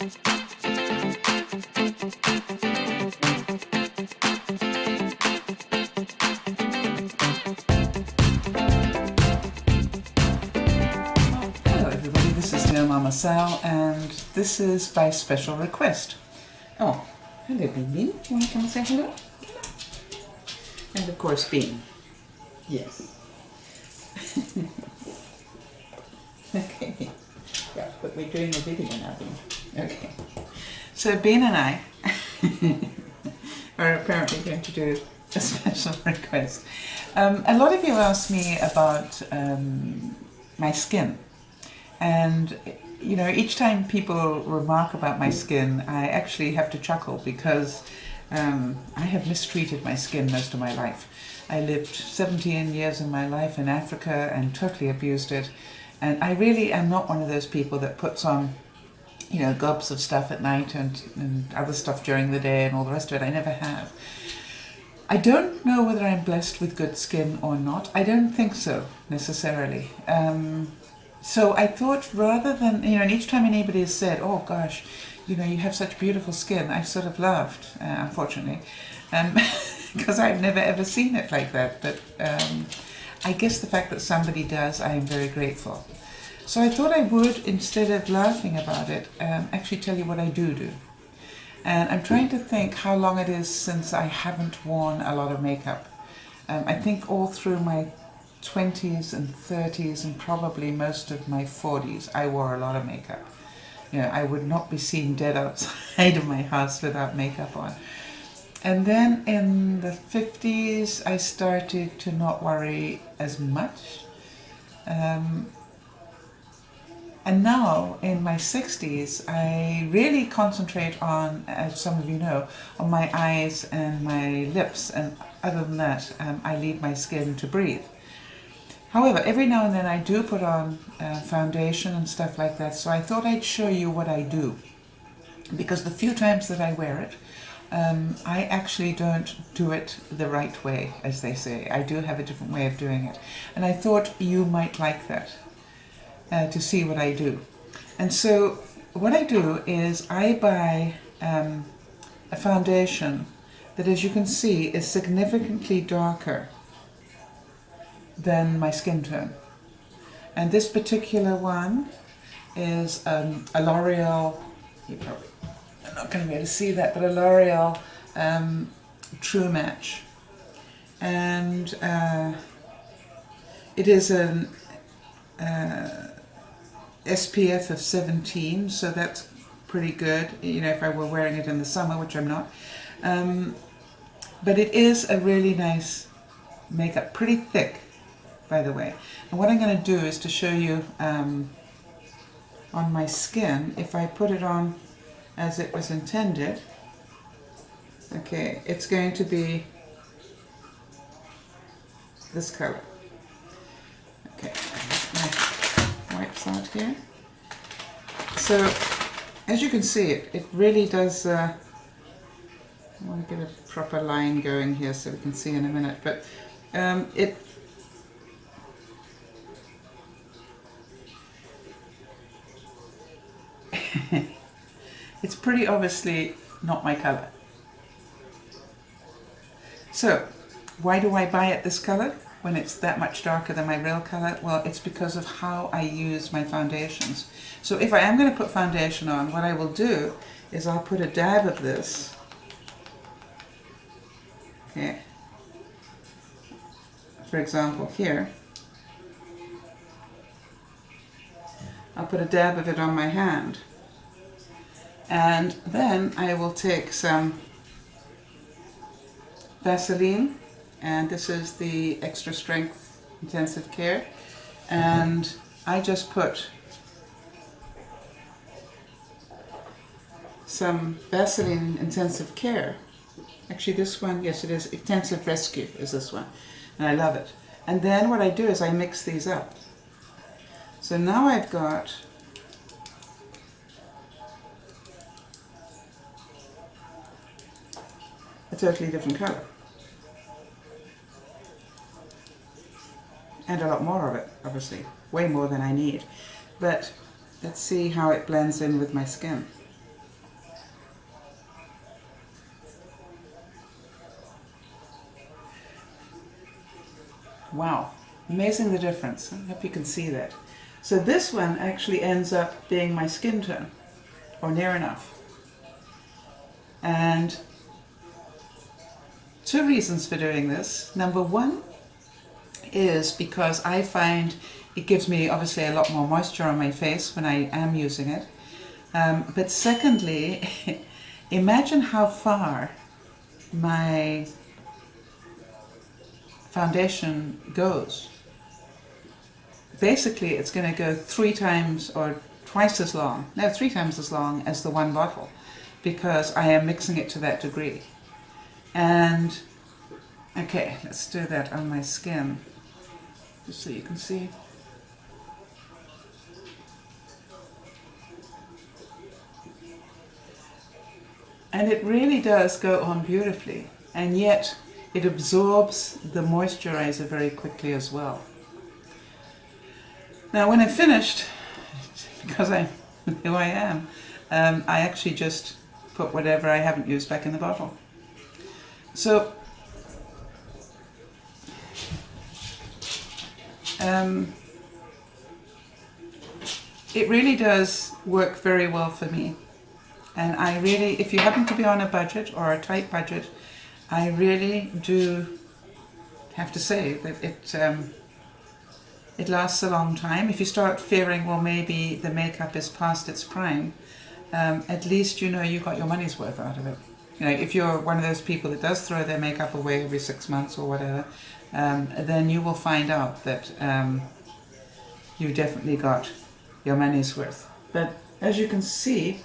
Hello everybody, this is Dear Mama Sal, and this is by special request. Oh, hello Bean Bean, do you want to come and say hello? And of course Bean. Yes. Okay. Yeah, but we're doing a video now, Bean. Okay. So Bean and I are apparently going to do a special request. A lot of you asked me about my skin. And, you know, each time people remark about my skin, I actually have to chuckle because I have mistreated my skin most of my life. I lived 17 years of my life in Africa and totally abused it. And I really am not one of those people that puts on, you know, gobs of stuff at night and other stuff during the day and all the rest of it. I never have. I don't know whether I'm blessed with good skin or not. I don't think so, necessarily. So I thought rather than, you know, and each time anybody has said, oh gosh, you know, you have such beautiful skin, I've sort of laughed, unfortunately, because I've never ever seen it like that. But I guess the fact that somebody does, I am very grateful. So I thought I would, instead of laughing about it, actually tell you what I do. And I'm trying to think how long it is since I haven't worn a lot of makeup. I think all through my 20s and 30s and probably most of my 40s, I wore a lot of makeup. You know, I would not be seen dead outside of my house without makeup on. And then in the 50s, I started to not worry as much. And now, in my 60s, I really concentrate on, as some of you know, on my eyes and my lips. And other than that, I leave my skin to breathe. However, every now and then I do put on foundation and stuff like that, so I thought I'd show you what I do. Because the few times that I wear it, I actually don't do it the right way, as they say. I do have a different way of doing it. And I thought you might like that, to see what I do. And so what I do is I buy a foundation that, as you can see, is significantly darker than my skin tone. And this particular one is a L'Oreal, you're not going to be able to see that, but a L'Oreal True Match. And it is an SPF of 17, so that's pretty good, you know, if I were wearing it in the summer, which I'm not. But it is a really nice makeup, pretty thick, by the way. And what I'm going to do is to show you on my skin, if I put it on as it was intended, okay, it's going to be this color. Okay, my wipes out here. So, as you can see, it really does, I want to get a proper line going here so we can see in a minute, but it's pretty obviously not my color. So, why do I buy it this color when it's that much darker than my real color? Well, it's because of how I use my foundations. So if I am going to put foundation on, what I will do is I'll put a dab of this. Okay. For example, here. I'll put a dab of it on my hand. And then I will take some Vaseline, and this is the Extra Strength Intensive Care, and I just put some Vaseline Intensive Care. Actually this one, yes it is, Intensive Rescue is this one, and I love it. And then what I do is I mix these up. So now I've got a totally different color. And a lot more of it, obviously. Way more than I need. But let's see how it blends in with my skin. Wow, amazing the difference. I hope you can see that. So this one actually ends up being my skin tone, or near enough. And two reasons for doing this. Number one is because I find it gives me obviously a lot more moisture on my face when I am using it. But secondly, imagine how far my foundation goes. Basically, it's going to go 3 times or twice as long, no, 3 times as long as the one bottle, because I am mixing it to that degree. And okay, let's do that on my skin, just so you can see. And it really does go on beautifully, and yet it absorbs the moisturizer very quickly as well. Now when I finished, because I'm who I am, I actually just put whatever I haven't used back in the bottle. So it really does work very well for me. And I really, if you happen to be on a budget or a tight budget, I really do have to say that it lasts a long time. If you start fearing, well, maybe the makeup is past its prime, at least you know you got your money's worth out of it. You know, if you're one of those people that does throw their makeup away every 6 months or whatever, then you will find out that you definitely got your money's worth. But as you can see,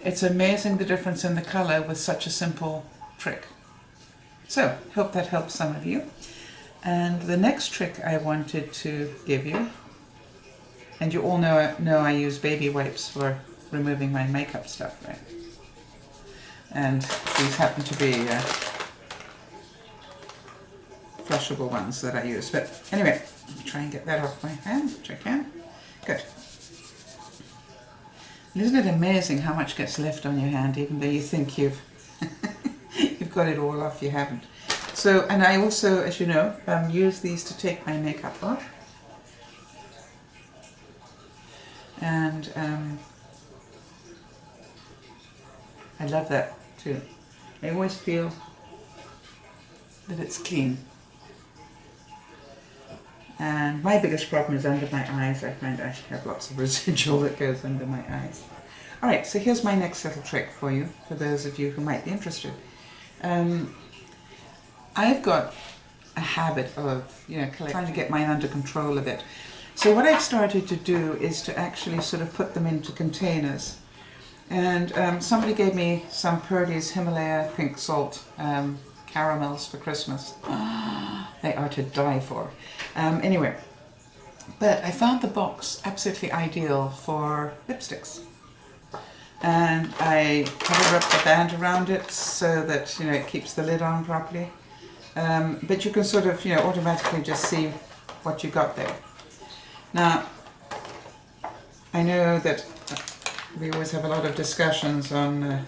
it's amazing the difference in the color with such a simple trick. So, hope that helps some of you. And the next trick I wanted to give you, and you all know I use baby wipes for removing my makeup stuff, right? And these happen to be flushable ones that I use. But anyway, let me try and get that off my hand, which I can. Good. Isn't it amazing how much gets left on your hand, even though you think you've you've got it all off, you haven't. So, and I also, as you know, use these to take my makeup off. And I love that too. I always feel that it's clean. And my biggest problem is under my eyes. I find I have lots of residual that goes under my eyes. Alright, so here's my next little trick for you, for those of you who might be interested. I've got a habit of, trying to get mine under control a bit. So what I've started to do is to actually sort of put them into containers. And somebody gave me some Purdy's Himalaya pink salt caramels for Christmas. They are to die for. Anyway, but I found the box absolutely ideal for lipsticks. And I cover up the band around it so that, it keeps the lid on properly. But you can sort of, automatically just see what you got there. Now, I know that we always have a lot of discussions on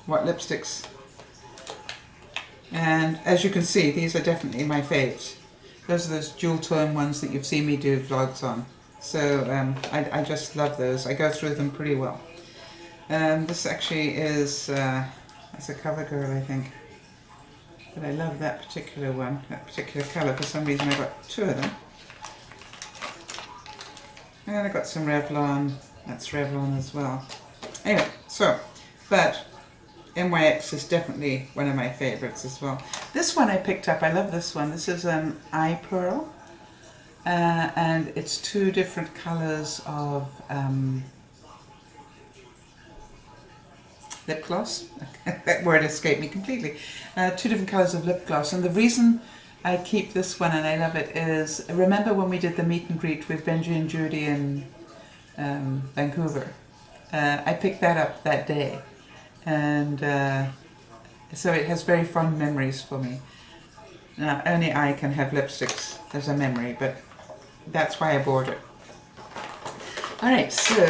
what lipsticks, and as you can see, these are definitely my faves. Those are those dual tone ones that you've seen me do vlogs on. So I just love those. I go through them pretty well. This actually is it's a CoverGirl, I think. But I love that particular one, that particular colour. For some reason I got 2 of them. And I got some Revlon. That's Revlon as well. Anyway, so, but NYX is definitely one of my favourites as well. This one I picked up, I love this one. This is an eye pearl. And it's 2 different colours of lip gloss. That word escaped me completely. 2 different colours of lip gloss. And the reason I keep this one and I love it is, remember when we did the meet and greet with Benji and Judy in Vancouver? I picked that up that day. And so it has very fond memories for me. Now, only I can have lipsticks as a memory, but that's why I bought it. Alright, so,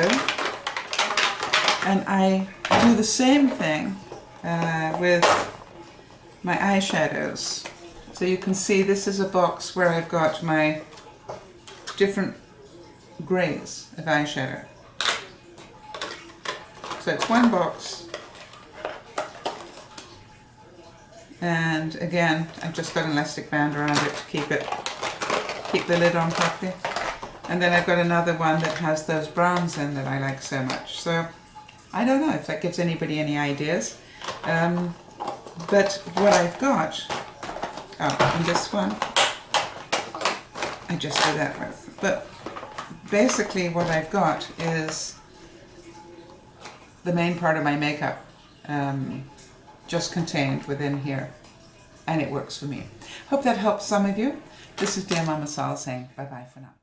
and I do the same thing with my eyeshadows. So you can see this is a box where I've got my different greys of eyeshadow. So it's one box, and again I've just got an elastic band around it to keep the lid on properly. And then I've got another one that has those browns in that I like so much. So I don't know if that gives anybody any ideas. But what I've got, and this one, I just did that with. But basically what I've got is the main part of my makeup just contained within here. And it works for me. Hope that helps some of you. This is dear Mama Sal saying bye-bye for now.